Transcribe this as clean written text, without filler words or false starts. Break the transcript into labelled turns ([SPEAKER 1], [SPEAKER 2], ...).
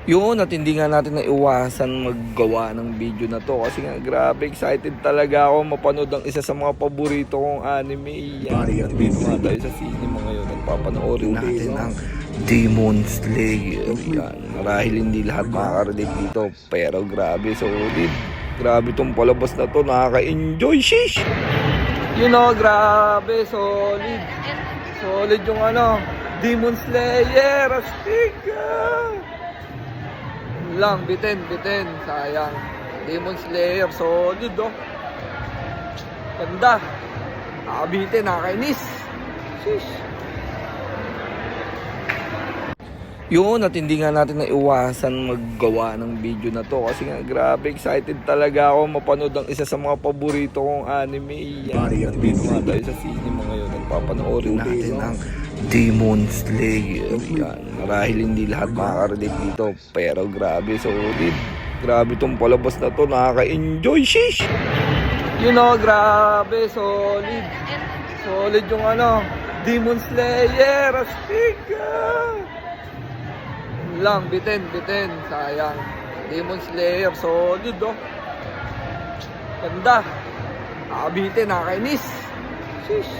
[SPEAKER 1] Yun, at hindi nga natin naiwasan maggawa ng video na to kasi nga grabe excited talaga ako mapanood ang isa sa mga paborito kong anime. Yan, nandito nga tayo sa cinema ngayon at papanoorin natin ang Demon Slayer. Yan, marahil hindi lahat makaka-relate dito pero grabe, solid. Grabe tong palabas na to, nakaka-enjoy, shish! You know, grabe, solid. Solid yung Demon Slayer, astig! Lang, bitin, sayang. Demon Slayer, solid Ganda. Nakabitin, nakakainis. Sheesh. Yun, at hindi nga natin naiwasan maggawa ng video na to kasi nga grabe excited talaga ako mapanood ang isa sa mga paborito kong anime. Yan, nandito nga tayo sa cinema ngayon at papanoorin natin ang Demon Slayer. Yan, marahil hindi lahat makaka-relate dito pero grabe, solid. Grabe tong palabas na to, nakaka-enjoy, shish! You know, grabe, solid. Solid yung Demon Slayer, astig! Lang, bitin, sayang. Demon Slayer, solid Ganda. Nakabitin, nakakainis. Sheesh.